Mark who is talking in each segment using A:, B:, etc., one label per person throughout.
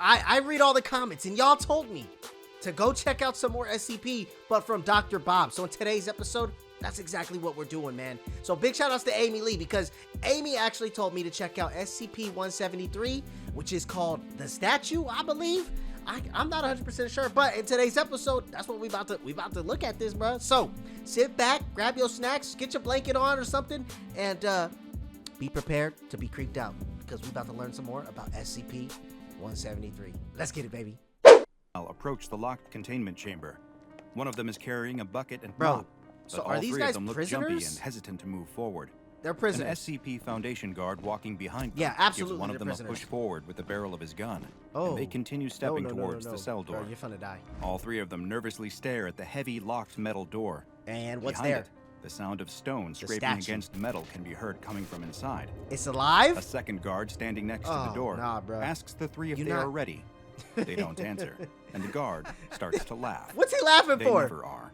A: I read all the comments, and y'all told me to go check out some more SCP, but from Dr. Bob. So in today's episode, that's exactly what we're doing, man. So big shout outs to Amy Lee, because Amy actually told me to check out SCP-173, which is called The Statue, I believe. I'm not 100% sure, but in today's episode, that's what we about to look at this, bro. So sit back, grab your snacks, get your blanket on or something, and be prepared to be creeped out, because we about to learn some more about SCP-173. Let's get it, baby.
B: I'll approach the locked containment chamber. One of them is carrying a bucket and
A: Bro,
B: mop,
A: so
B: but
A: are
B: all
A: these
B: three
A: guys
B: of them look
A: prisoners?
B: jumpy and hesitant to move forward.
A: They're prisoners.
B: An SCP Foundation guard walking behind them
A: Yeah, absolutely,
B: gives one
A: they're
B: of them
A: prisoners.
B: a push forward with the barrel of his gun,
A: Oh.
B: and they continue stepping
A: No.
B: towards the cell door.
A: Bro, you're finna die.
B: All three of them nervously stare at the heavy locked metal door.
A: And what's
B: Behind
A: there?
B: it, the sound of stone scraping
A: statue.
B: against metal can be heard coming from inside.
A: It's alive?
B: A second guard standing next to the door
A: nah, bro.
B: asks the three if
A: You
B: they
A: not-
B: are ready. They don't answer, and the guard starts to laugh.
A: What's he laughing
B: They
A: for?
B: never are.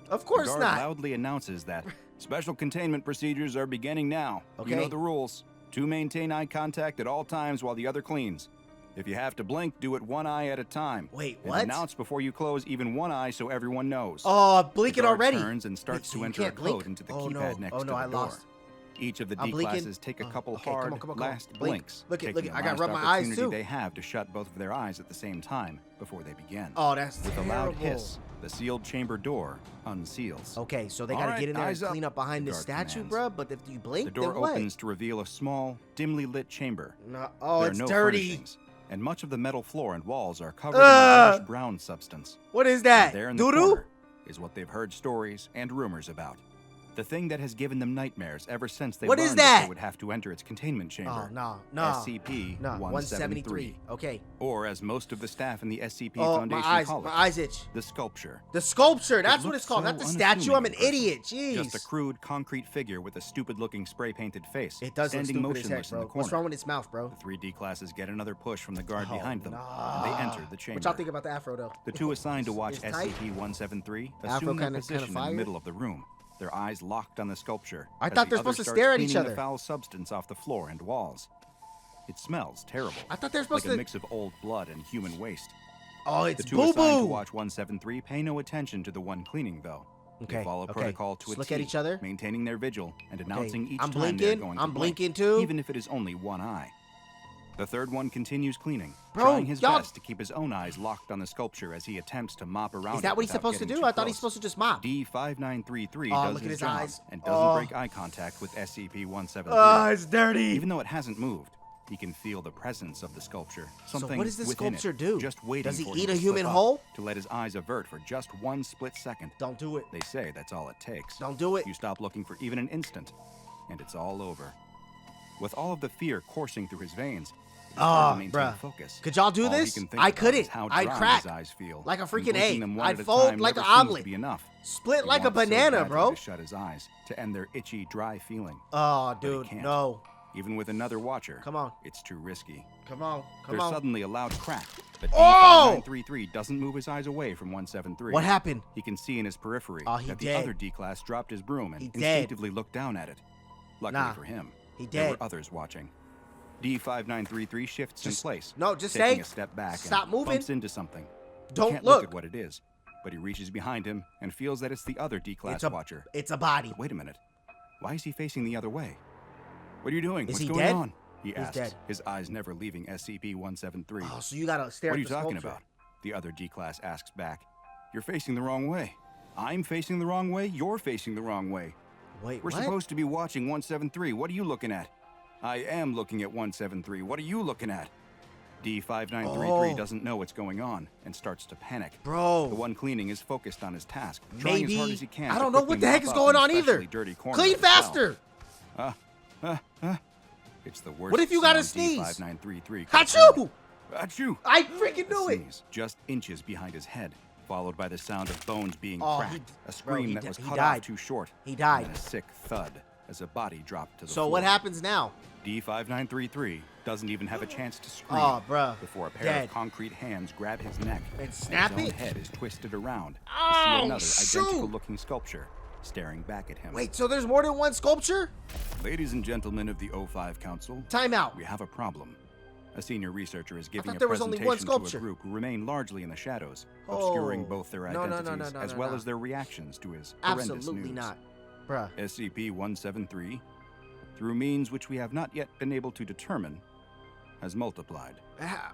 A: Of course
B: the guard
A: not.
B: loudly announces that special containment procedures are beginning now.
A: Okay.
B: You know the rules. To maintain eye contact at all times while the other cleans. If you have to blink, do it one eye at a time.
A: Wait,
B: And
A: what?
B: announce before you close even one eye so everyone knows.
A: Oh,
B: The
A: blink it
B: guard
A: already.
B: turns and starts
A: Wait, so
B: to
A: you
B: enter a
A: can't blink?
B: code into the
A: Oh,
B: keypad
A: no.
B: next
A: Oh,
B: to
A: no,
B: the
A: I
B: door.
A: lost.
B: Each of the
A: I'm
B: D
A: blinking.
B: classes take a couple
A: Okay, come on,
B: hard
A: come on.
B: last
A: Blink.
B: blinks.
A: Look at-
B: taking
A: look at-
B: the
A: I gotta
B: last
A: rub my eyes,
B: opportunity
A: too.
B: they have to shut both of their eyes at the same time before they begin.
A: Oh, that's
B: With
A: terrible.
B: a loud hiss, the sealed chamber door unseals.
A: Okay, so they
B: All
A: gotta
B: right,
A: get in there and
B: eyes up,
A: clean up behind
B: the
A: this
B: guard
A: statue,
B: commands.
A: bruh. But if you blink,
B: The door
A: then what?
B: opens to reveal a small, dimly lit chamber.
A: No, oh,
B: There are
A: it's
B: no
A: dirty.
B: furnishings, and much of the metal floor and walls are covered in a reddish brown substance.
A: What is
B: And
A: that?
B: there in the
A: Doo-doo?
B: corner is what they've heard stories and rumors about. The thing that has given them nightmares ever since they
A: What
B: learned
A: is
B: that
A: that?
B: they would have to enter its containment chamber.
A: Oh, no.
B: SCP-173.
A: Okay.
B: Or as most of the staff in the SCP
A: Oh,
B: Foundation
A: my
B: call it,
A: eyes itch.
B: the Sculpture.
A: The sculpture, that's what
B: looks
A: it's called.
B: so
A: Not the statue. I'm an
B: unassuming in
A: idiot. Jeez.
B: Just a crude concrete figure with a stupid-looking spray-painted face.
A: It does look
B: standing
A: stupid as
B: motionless
A: heck,
B: in
A: bro.
B: the corner.
A: What's wrong with its mouth, bro?
B: The 3D classes get another push from the guard
A: Oh,
B: behind them,
A: nah.
B: and they enter the chamber.
A: What y'all think about the afro, though?
B: The two assigned to watch
A: It's tight.
B: SCP-173
A: Afro
B: assume their
A: kinda
B: position in
A: fire?
B: the middle of the room, their eyes locked on the sculpture.
A: I
B: as
A: thought
B: the
A: they're
B: other
A: supposed to
B: starts
A: stare at each
B: cleaning
A: other.
B: the foul substance off the floor and walls. It smells terrible.
A: I thought they were supposed
B: like
A: to.
B: a mix of old blood and human waste.
A: Oh,
B: The
A: it's
B: two assigned to
A: boo-boo.
B: watch 173 pay no attention to the one cleaning, though.
A: Okay,
B: They follow
A: okay.
B: protocol to
A: Just
B: a
A: look
B: T,
A: at each other.
B: maintaining their vigil and announcing each
A: I'm
B: time they're
A: blinking.
B: going
A: I'm
B: to blink,
A: blinking, too.
B: even if it is only one eye. The third one continues cleaning,
A: Bro,
B: trying his
A: y'all-
B: best to keep his own eyes locked on the sculpture as he attempts to mop around.
A: Is that
B: it
A: what he's
B: without
A: supposed to
B: getting
A: do?
B: too
A: I thought he's
B: close.
A: supposed to just mop.
B: D593
A: Oh,
B: does
A: look at his
B: job
A: eyes.
B: and doesn't
A: Oh.
B: break eye contact with SCP-173.
A: It's dirty.
B: Even though it hasn't moved, he can feel the presence of the sculpture. Something
A: what does the
B: within
A: sculpture
B: it,
A: do?
B: Just waiting
A: Does he
B: for
A: eat
B: him
A: a
B: to
A: human
B: slip up,
A: whole?
B: To let his eyes avert for just one split second.
A: Don't do it.
B: They say that's all it takes.
A: Don't do it.
B: You stop looking for even an instant, and it's all over. With all of the fear coursing through his veins, it's hard to maintain
A: bruh.
B: focus.
A: Could y'all do
B: All he
A: this?
B: can think
A: I
B: about
A: couldn't.
B: is how
A: I'd
B: dry
A: crack
B: his eyes feel,
A: like a
B: and
A: freaking
B: blinking
A: egg.
B: them one
A: I'd
B: at a
A: fold
B: time
A: like
B: never
A: an
B: seems
A: omelet.
B: to be enough.
A: Split
B: He
A: like a
B: wants so
A: banana,
B: badly
A: bro.
B: To shut his eyes to end their itchy, dry feeling.
A: Oh,
B: But he
A: dude,
B: can't.
A: no.
B: Even with another watcher,
A: Come on.
B: it's too risky.
A: Come on. Come
B: There's
A: on.
B: suddenly a loud crack, but
A: Oh!
B: D5933 doesn't move his eyes away from 173.
A: What happened?
B: He can see in his periphery
A: Oh, he
B: that the
A: dead.
B: other D-class dropped his broom and
A: He dead.
B: instinctively looked down at it. Luckily
A: Nah,
B: for him,
A: he
B: there
A: dead.
B: were others watching. D5933 shifts in place,
A: No, just
B: taking
A: stay.
B: a step back
A: Stop
B: and
A: moving.
B: bumps into something. He
A: Don't
B: can't
A: look.
B: look at what it is, but he reaches behind him and feels that it's the other D-class
A: It's a
B: watcher.
A: It's a body.
B: Wait a minute. Why is he facing the other way? What are you doing?
A: Is
B: What's
A: he
B: going
A: dead?
B: on? He asks,
A: dead.
B: his eyes never leaving SCP-173.
A: Oh, so you gotta stare
B: What are
A: at
B: you
A: the
B: talking
A: sculpture.
B: about? The other D-class asks back. You're facing the wrong way. I'm facing the wrong way. You're facing the wrong way.
A: Wait,
B: We're
A: what?
B: supposed to be watching 173. What are you looking at? I am looking at 173. What are you looking at? D5933
A: Oh.
B: doesn't know what's going on and starts to panic.
A: Bro.
B: The one cleaning is focused on his task, trying as hard
A: Maybe.
B: as he can
A: I
B: to
A: don't know
B: quickly
A: what the heck
B: mop
A: is
B: up
A: going
B: an
A: on either.
B: especially dirty corner
A: Clean
B: of the cell.
A: faster.
B: It's the worst.
A: What if you gotta
B: sound
A: sneeze?
B: D5933 could
A: Achoo!
B: make. Achoo!
A: I freaking knew it.
B: Sneeze just inches behind his head, followed by the sound of bones being
A: Oh,
B: cracked,
A: he-
B: a
A: bro,
B: scream
A: he
B: that
A: di-
B: was
A: he
B: cut
A: died.
B: off too short.
A: He died.
B: And then a sick thud as a body dropped to the
A: So
B: floor.
A: what happens now?
B: D5933 doesn't even have a chance to scream
A: Oh, bruh.
B: before a pair
A: Dead.
B: of concrete hands grab his neck
A: And snap
B: his own
A: it?
B: head is twisted around to
A: Oh,
B: see another
A: shoot.
B: identical-looking sculpture staring back at him.
A: Wait, so there's more than one sculpture?
B: Ladies and gentlemen of the O5 Council,
A: Time out.
B: we have a problem. A senior researcher is giving a
A: there was only one
B: presentation to a
A: sculpture.
B: group who remain largely in the shadows,
A: Oh.
B: obscuring both their
A: No, no,
B: identities
A: no,
B: as well as their reactions to his horrendous
A: Absolutely
B: news.
A: not. Bruh.
B: SCP-173, through means which we have not yet been able to determine, has multiplied.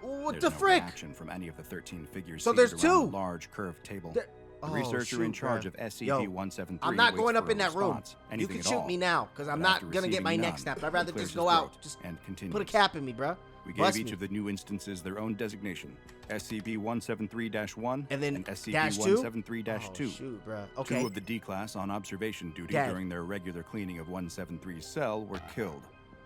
A: What
B: There's
A: the
B: no
A: frick?
B: reaction from any of the 13 figures
A: So
B: seated
A: there's
B: around
A: two.
B: the large curved table.
A: There-
B: The
A: Oh,
B: researcher
A: shoot,
B: in charge
A: bruh.
B: of SCP-173
A: I'm not
B: waits
A: going
B: for
A: up
B: a
A: in that room.
B: response,
A: You
B: anything
A: can
B: at
A: shoot
B: all.
A: me now, because I'm
B: But after
A: not gonna get my
B: receiving
A: neck
B: none,
A: snapped. I'd
B: he
A: rather
B: clears
A: just
B: his
A: go out.
B: throat
A: Just
B: and continues.
A: put a cap in me, bruh.
B: We gave
A: Bless
B: each
A: me.
B: of the new instances their own designation: SCP-173-1
A: And then
B: and
A: -2?
B: SCP-173-2.
A: Oh, shoot, bruh. Okay.
B: Two of the D-Class on observation duty
A: Dead.
B: during their regular cleaning of 173's cell were killed.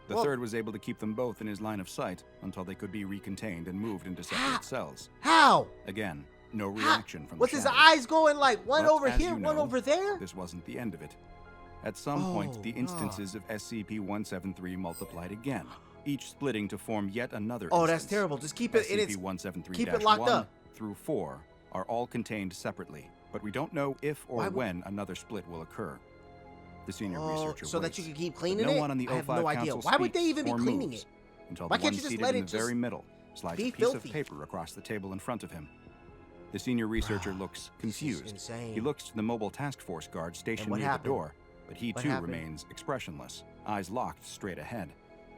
B: The
A: Whoa.
B: third was able to keep them both in his line of sight until they could be recontained and moved into separate cells.
A: How?
B: Again, no reaction from
A: What's
B: the
A: his
B: shadows.
A: eyes going like one
B: But
A: over
B: as
A: here,
B: you
A: one
B: know,
A: over there?
B: This wasn't the end of it. At some point, the
A: Oh,
B: instances of SCP-173 multiplied again, each splitting to form yet another
A: Oh, that's
B: instance.
A: terrible. Just keep it in its.
B: SCP-173-1
A: keep it locked up.
B: through 4 are all contained separately, but we don't know if or
A: Why would-
B: when another split will occur. The senior
A: Oh,
B: researcher
A: so that
B: waits,
A: you can keep
B: but
A: cleaning
B: no
A: it?
B: one on the
A: I have
B: O5
A: no idea.
B: Council
A: Why would they
B: speaks
A: even be
B: or
A: cleaning
B: moves
A: it?
B: until
A: Why
B: the
A: can't
B: one
A: you just
B: seated
A: let
B: in
A: it
B: the very
A: just
B: middle slides
A: be
B: a piece
A: filthy?
B: of paper across the table in front of him. The senior researcher looks confused.
A: This is insane.
B: He looks to the mobile task force guard stationed
A: what
B: near the
A: happened?
B: door, but he
A: What
B: too
A: happened?
B: remains expressionless, eyes locked straight ahead.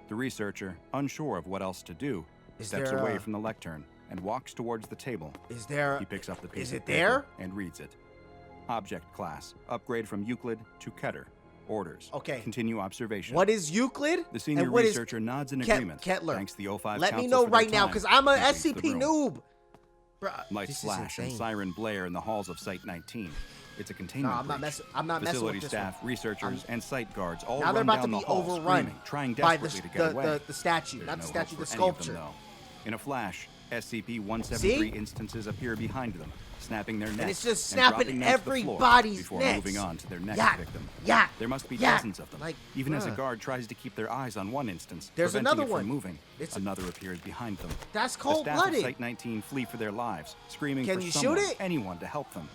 B: The researcher, unsure of what else to do,
A: Is
B: steps
A: there
B: away
A: a-
B: from the lectern and walks towards the table.
A: Is there?
B: He picks up the piece
A: Is
B: of
A: it
B: paper
A: there?
B: and reads it. Object class, upgrade from Euclid to Keter. Orders.
A: Okay.
B: Continue observation.
A: What is Euclid?
B: The senior
A: and what is
B: researcher nods in
A: Ket-
B: agreement.
A: Kettler?
B: Thanks the O5
A: Let me
B: Council
A: know
B: for their
A: right now,
B: time,
A: because I'm a
B: and leaves the
A: SCP
B: room.
A: noob. Bruh,
B: Lights
A: this is
B: flash and
A: insane.
B: siren blare in the halls of Site 19. It's a containment
A: No, I'm not
B: breach.
A: messing. I'm not messing
B: Facility
A: with this
B: staff,
A: one.
B: researchers, and site guards all
A: Now
B: run
A: they're about to
B: down
A: be
B: the hall,
A: overrun
B: screaming, trying
A: by
B: desperately to get away.
A: the statue,
B: There's
A: not the
B: no
A: statue,
B: hope
A: the
B: for any of them,
A: sculpture.
B: though. In a flash, SCP-173
A: See?
B: instances appear behind them, snapping their necks
A: And it's just
B: and
A: snapping
B: dropping them to the floor
A: everybody's
B: before
A: necks.
B: moving on to their next
A: Yak,
B: victim.
A: yak,
B: There must be
A: yak.
B: dozens of them.
A: Like,
B: Even as a
A: bruh.
B: guard tries to keep their eyes on one instance,
A: There's
B: preventing
A: another
B: it
A: one.
B: from moving,
A: It's-
B: another appears behind them.
A: That's
B: The staff of
A: cold-blooded.
B: Site 19 flee for their lives, screaming
A: Can
B: for
A: you
B: someone,
A: shoot it?
B: anyone to help them.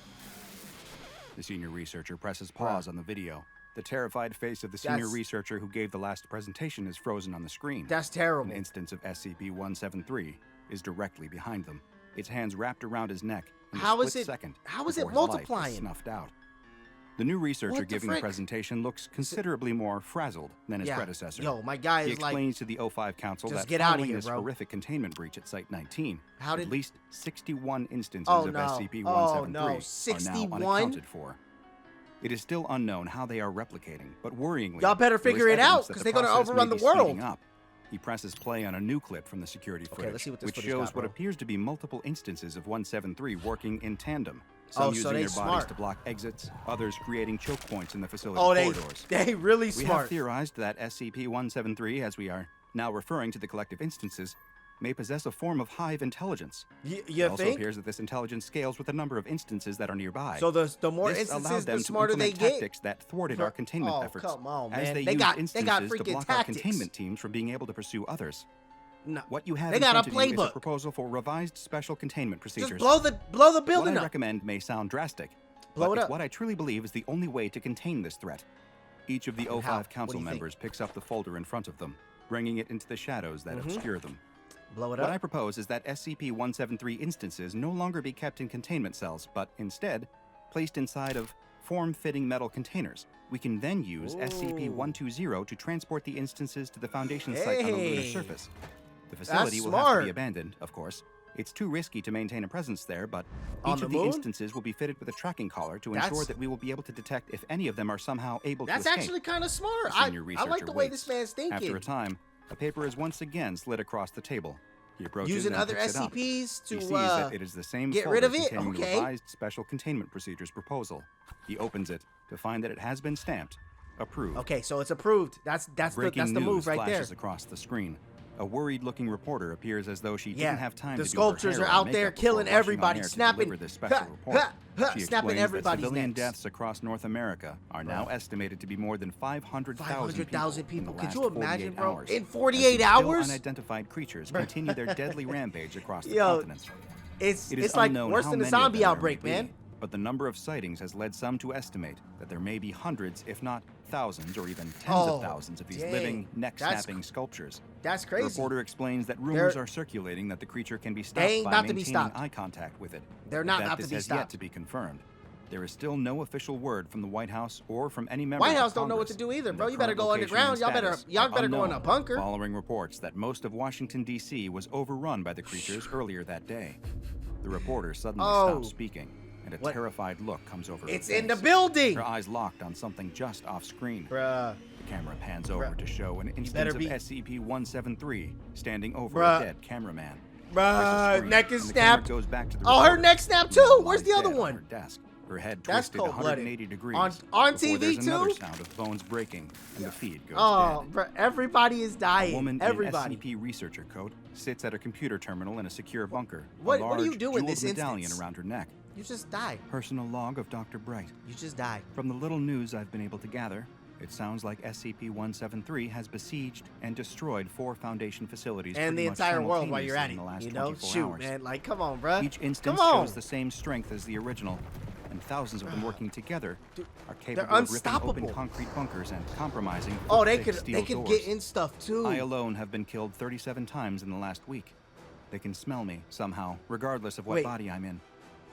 B: The senior researcher presses pause on the video. The terrified face of the senior
A: That's-
B: researcher who gave the last presentation is frozen on the screen.
A: That's
B: An
A: terrible.
B: instance of SCP-173 is directly behind them, its hands wrapped around his neck in a
A: How is
B: split
A: it-
B: second
A: how is it
B: before his life
A: multiplying?
B: snuffed out. The new researcher
A: What the
B: giving the
A: frick?
B: presentation looks considerably more frazzled than his
A: Yeah.
B: predecessor.
A: Yo, my guy
B: He
A: is like,
B: explains to the O5 Council
A: just
B: that
A: get outta
B: following
A: here,
B: this
A: bro.
B: horrific containment breach at Site 19,
A: How did-
B: at least 61 instances
A: Oh,
B: of
A: no.
B: SCP-173
A: Oh, no.
B: are now
A: 61?
B: unaccounted for. It is still unknown how they are replicating, but worryingly,
A: Y'all better
B: there is
A: figure it out,
B: evidence that
A: 'cause
B: the
A: they're gonna
B: process
A: overrun
B: may
A: the
B: be speeding
A: world.
B: up. He presses play on a new clip from the security footage,
A: let's see what this
B: which
A: footage
B: shows
A: got,
B: what
A: bro.
B: appears to be multiple instances of 173 working in tandem. Some
A: Oh,
B: using
A: so they
B: their bodies
A: smart.
B: to block exits, others creating choke points in the facility
A: oh,
B: corridors.
A: they really
B: We
A: smart.
B: have theorized that SCP-173, as we are now referring to the collective instances, may possess a form of hive intelligence.
A: You
B: It also
A: think?
B: appears that this intelligence scales with the number of instances that are nearby.
A: So the more
B: This allowed
A: instances,
B: them
A: the
B: to
A: smarter they
B: implement
A: get.
B: tactics that thwarted our containment
A: Oh,
B: efforts,
A: come on,
B: as
A: man.
B: they
A: They
B: used
A: got
B: instances to
A: freaking
B: block
A: tactics.
B: our containment teams from being able to pursue others.
A: No.
B: What you have
A: They
B: in
A: got a
B: front of you is a
A: playbook.
B: proposal for revised special containment procedures.
A: Just blow the
B: what
A: building
B: I
A: up.
B: recommend may sound drastic,
A: Blow
B: but
A: it
B: it's
A: up.
B: what I truly believe is the only way to contain this threat. Each of the
A: How?
B: O5
A: What do
B: council
A: you think?
B: members picks up the folder in front of them, bringing it into the shadows that obscure them.
A: Blow it
B: What I
A: up.
B: propose is that SCP-173 instances no longer be kept in containment cells, but instead placed inside of form-fitting metal containers. We can then use SCP-120 to transport the instances to the Foundation site on the lunar
A: Hey.
B: surface. The facility will have to
A: smart.
B: be abandoned, of course. It's too risky to maintain a presence there, but
A: On
B: each
A: the
B: of the
A: moon?
B: instances will be fitted with a tracking collar to ensure
A: That's-
B: that we will be able to detect if any of them are somehow able
A: That's
B: to escape.
A: actually kind of smart.
B: The
A: I
B: senior
A: like
B: researcher
A: the way
B: waits.
A: this man's thinking.
B: After a time, a paper is once again slid across the table. He approaches
A: Using
B: and
A: other
B: picks it up.
A: SCPs to
B: He sees that it is the same
A: get
B: folder
A: rid of it?
B: containing the
A: Okay.
B: revised special containment procedures proposal. He opens it to find that it has been stamped, approved.
A: Okay, so it's approved. That's
B: Breaking
A: the
B: news
A: move right there.
B: flashes across the screen. A worried-looking reporter appears as though she
A: Yeah,
B: didn't have time
A: the
B: to do her
A: sculptures
B: hair
A: are
B: or
A: out there
B: makeup before
A: killing
B: rushing on
A: everybody,
B: air to
A: snapping-
B: deliver this special report.
A: snapping
B: She explains that
A: everybody's
B: civilian
A: necks.
B: deaths across North America are now estimated to be more than 500,000
A: people.
B: in the
A: Could
B: last
A: you imagine,
B: 48
A: bro?
B: hours,
A: In
B: as
A: 48
B: these still
A: hours?
B: unidentified creatures continue their deadly rampage across the
A: Yo,
B: continents.
A: It's
B: It is
A: like
B: unknown
A: worse
B: how
A: than a
B: many of
A: zombie
B: them there
A: outbreak,
B: may
A: man.
B: be, but the number of sightings has led some to estimate that there may be hundreds, if not thousands, or even tens of thousands of these living, neck-snapping sculptures.
A: That's crazy.
B: The reporter explains that rumors are circulating that the creature can be stopped by maintaining eye contact with it.
A: They're not about to be
B: this has
A: stopped.
B: yet to be confirmed. There is still no official word from the White House or from any member
A: White
B: of
A: House don't
B: Congress,
A: know what to do either,
B: and
A: bro.
B: their
A: You better
B: current
A: go
B: location
A: underground.
B: and
A: Y'all better
B: status
A: go in
B: are
A: a bunker.
B: Following reports that most of Washington, D.C. was overrun by the creatures earlier that day. The reporter suddenly stops speaking, and a terrified look comes over her face.
A: It's in the building!
B: Her eyes locked on something just off screen.
A: Bruh.
B: The camera pans over to show an instance of SCP-173 standing over a dead cameraman.
A: Bruh, neck is snapped.
B: Goes back to the
A: her
B: reporter,
A: neck snapped
B: who now
A: too. Where's the
B: lies
A: other
B: dead
A: one?
B: on her desk, her head
A: That's
B: twisted
A: cold-blooded.
B: 180 degrees.
A: On
B: before
A: TV
B: there's another
A: too?
B: sound of bones breaking, and the feed goes dead.
A: Bro, everybody is dying.
B: A woman
A: Everybody.
B: in SCP researcher coat sits at a computer terminal in a secure bunker.
A: What
B: a
A: do you
B: large,
A: do in this
B: jeweled medallion
A: instance?
B: around her neck.
A: You just died.
B: Personal log of Dr. Bright.
A: You just died.
B: From the little news I've been able to gather, it sounds like SCP-173 has besieged and destroyed 4 Foundation facilities
A: And the
B: pretty much
A: entire world while you're at
B: simultaneously
A: it.
B: in the last
A: You know?
B: 24
A: Shoot,
B: hours.
A: man. Like, come on, bro.
B: Each instance
A: come on.
B: shows the same strength as the original, and thousands of them working together are capable
A: they're
B: of ripping
A: unstoppable.
B: open concrete bunkers and compromising
A: Oh, they
B: thick
A: could
B: steel doors.
A: get in stuff too.
B: I alone have been killed 37 times in the last week. They can smell me somehow, regardless of what body I'm in.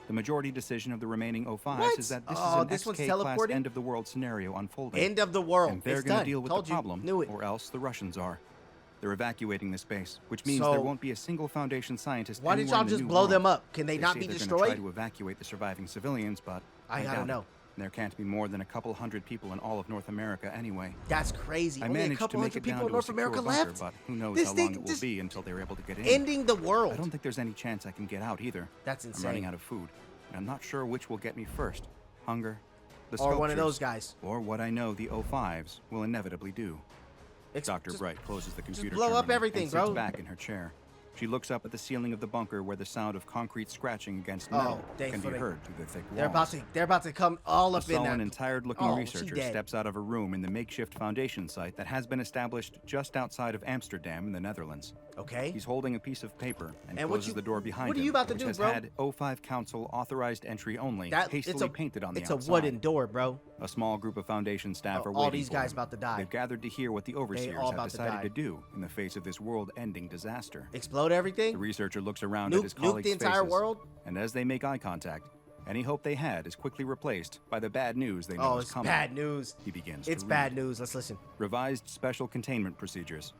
B: The majority decision of the remaining O5s is that this is an
A: this one's
B: XK-class
A: teleporting?
B: end-of-the-world scenario unfolding.
A: End of the world.
B: And they're
A: It's
B: going
A: done.
B: to deal with
A: Told
B: the
A: you.
B: problem,
A: Knew it.
B: or else the Russians are. They're evacuating this base, which means
A: So-
B: there won't be a single Foundation scientist
A: Why didn't
B: anywhere
A: y'all
B: in the
A: just
B: New
A: blow
B: World.
A: them up? Can they not
B: say
A: be
B: they're
A: destroyed?
B: Gonna try to evacuate the surviving civilians, but
A: I
B: doubt
A: don't
B: it.
A: know.
B: There can't be more than a couple hundred people in all of North America anyway.
A: That's crazy.
B: I
A: Only a
B: managed to
A: couple
B: make
A: hundred
B: it down
A: people in
B: to a
A: North
B: secure
A: America
B: bunker,
A: left.
B: but who knows
A: This
B: how
A: thing
B: long it will
A: just
B: be until they're able to get in.
A: Ending the world.
B: I don't think there's any chance I can get out either.
A: That's
B: I'm
A: insane.
B: running out of food, and I'm not sure which will get me first. Hunger, the
A: Or one of
B: sculptures,
A: those guys.
B: or what I know the O5s will inevitably do. Dr.
A: Just-
B: Bright closes the computer
A: blow up
B: terminal
A: everything,
B: and sits
A: bro.
B: back in her chair. She looks up at the ceiling of the bunker where the sound of concrete scratching against metal can be
A: thankfully.
B: heard through the thick walls.
A: They're about to come all
B: A
A: up in there.
B: sullen and tired-looking
A: Oh, she
B: researcher
A: dead.
B: steps out of a room in the makeshift Foundation site that has been established just outside of Amsterdam in the Netherlands.
A: Okay.
B: He's holding a piece of paper and
A: And what
B: closes
A: you-
B: the door behind
A: what
B: him,
A: are you about to
B: which
A: do,
B: has
A: bro?
B: had O5 Council authorized entry only hastily painted on the
A: It's
B: outside.
A: a wooden door, bro.
B: A small group of Foundation staff are
A: all
B: waiting
A: these
B: for
A: guys
B: him.
A: about to die.
B: They've gathered to hear what the overseers
A: all
B: have
A: about to
B: decided
A: die.
B: to do in the face of this world-ending disaster.
A: Explode everything.
B: The researcher looks around
A: Nuke-
B: at his
A: nuke
B: colleagues'
A: the entire
B: faces,
A: world?
B: and as they make eye contact, any hope they had is quickly replaced by the bad news they know
A: Oh,
B: is
A: it's
B: coming.
A: bad news.
B: He begins
A: It's
B: to
A: bad
B: read.
A: news. Let's listen.
B: Revised Special Containment Procedures.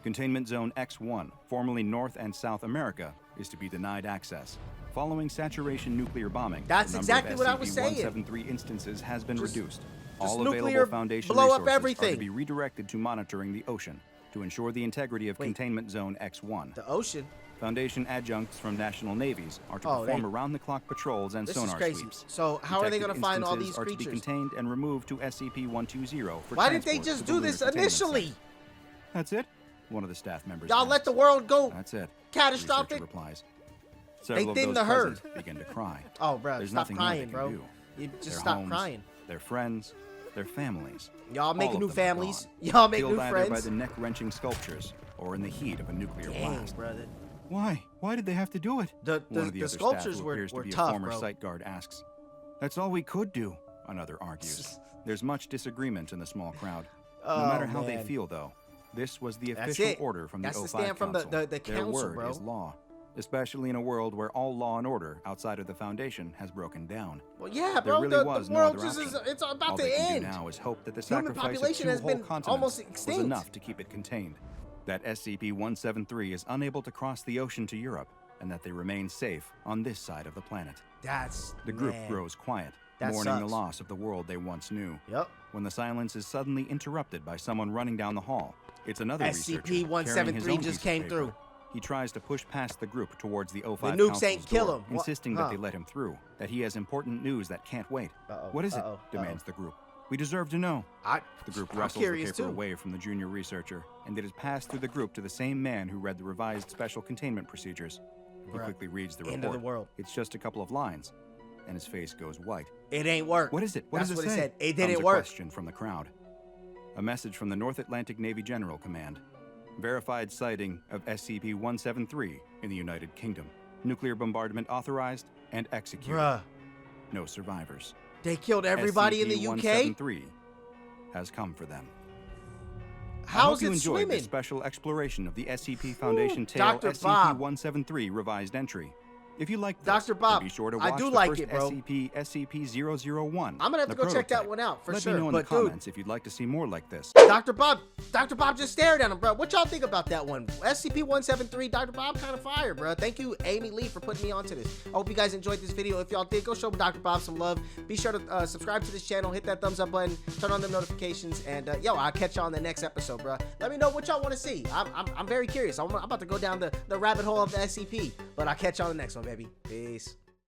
B: Containment Zone X1, formerly North and South America, is to be denied access. Following saturation nuclear bombing,
A: That's
B: the
A: exactly
B: number
A: what
B: of
A: I was saying.
B: SCP-173 instances has been reduced. All
A: nuclear
B: available Foundation
A: blow up
B: resources are
A: everything.
B: to be redirected to monitoring the ocean to ensure the integrity of Containment Zone X1.
A: The ocean.
B: Foundation adjuncts from national navies are to
A: Oh,
B: perform
A: they-
B: around-the-clock patrols and
A: This is
B: sonar
A: crazy.
B: sweeps.
A: So how are they
B: Detected
A: going to find all
B: instances
A: these
B: are to be
A: creatures?
B: contained and removed to SCP-120 for
A: Why didn't they
B: transport
A: just
B: to the
A: do
B: lunar
A: this
B: containment
A: initially?
B: site. That's it? One of the staff members
A: Y'all
B: asks.
A: let the world go
B: That's it.
A: catastrophic?
B: The researcher replies. Several of
A: thinned
B: those
A: the herd.
B: present begin to cry.
A: Oh, bro,
B: There's
A: stop
B: nothing more they
A: crying,
B: can
A: bro.
B: do.
A: You just
B: Their
A: stop
B: homes,
A: crying.
B: Their friends, their families.
A: Y'all make
B: all
A: new
B: of them are
A: families.
B: gone,
A: Y'all make
B: killed
A: new
B: either
A: friends.
B: by the neck-wrenching sculptures or in the heat of a nuclear
A: Dang,
B: blast.
A: brother.
B: Why? Why did they have to do it?
A: The
B: One of the other
A: sculptures
B: staff who
A: were
B: appears to be
A: tough,
B: a former
A: bro.
B: site guard asks. That's all we could do, another argues. There's much disagreement in the small crowd. No
A: Oh,
B: matter how they
A: man.
B: feel, though, this was the
A: That's
B: official
A: it.
B: order from
A: That's
B: the
A: the
B: O5
A: stand from the-
B: Council.
A: the
B: Their
A: council,
B: word
A: bro.
B: is law, especially in a world where all law and order outside of the Foundation has broken down.
A: Well, yeah,
B: There
A: bro.
B: really
A: the
B: was no
A: world
B: other
A: just is.
B: option.
A: It's about
B: All
A: to
B: they can
A: end.
B: do now is hope that the
A: Human
B: sacrifice
A: population
B: of
A: has
B: two whole
A: been
B: continents
A: almost
B: was
A: extinct.
B: enough to keep it contained. That SCP-173 is unable to cross the ocean to Europe, and that they remain safe on this side of the planet.
A: That's
B: The group
A: man.
B: grows quiet,
A: That
B: mourning the
A: sucks.
B: loss of the world they once knew.
A: Yep.
B: When the silence is suddenly interrupted by someone running down the hall, it's another researcher
A: SCP-173
B: carrying his own
A: just
B: piece of
A: came
B: paper.
A: through.
B: He tries to push past the group towards the O5
A: The nukes
B: Council's
A: ain't kill
B: door,
A: him. What-
B: insisting
A: huh.
B: that they let him through, that he has important news that can't wait.
A: Uh-oh,
B: What is it?
A: uh-oh,
B: demands the group. We deserve to know. The group
A: I'm
B: wrestles the
A: curious
B: paper
A: too.
B: away from the junior researcher, and it is passed through the group to the same man who read the revised special containment procedures. He
A: Bruh.
B: quickly reads the report.
A: End of the world.
B: It's just a couple of lines, and his face goes white.
A: It ain't work.
B: What is it? What
A: That's
B: does it
A: what
B: say?
A: it said. It
B: Comes
A: didn't
B: a
A: work.
B: question from the crowd. A message from the North Atlantic Navy General Command. Verified sighting of SCP-173 in the United Kingdom. Nuclear bombardment authorized and executed.
A: Bruh.
B: no survivors.
A: They killed everybody in the UK?
B: SCP-173 has come for them.
A: How's
B: I hope you
A: it
B: enjoyed
A: swimming?
B: this special exploration of the SCP Foundation tale
A: Dr. Bob.
B: SCP-173 revised entry. If you like this,
A: Dr. Bob,
B: then be sure to
A: I
B: watch
A: do
B: the
A: like
B: first
A: it, bro.
B: SCP-001.
A: I'm gonna have to
B: the
A: go check that
B: prototype.
A: one out for
B: Let
A: sure.
B: me know in
A: But
B: the
A: dude,
B: comments if you'd like to see more like this.
A: Dr. Bob just stared at him, bro. What y'all think about that one? SCP-173, Dr. Bob, kind of fire, bro. Thank you, Amy Lee, for putting me onto this. I hope you guys enjoyed this video. If y'all did, go show Dr. Bob some love. Be sure to subscribe to this channel, hit that thumbs up button, turn on the notifications, and yo, I'll catch y'all on the next episode, bro. Let me know what y'all want to see. I'm very curious. I'm about to go down the rabbit hole of the SCP, but I'll catch y'all on the next one, baby. Peace.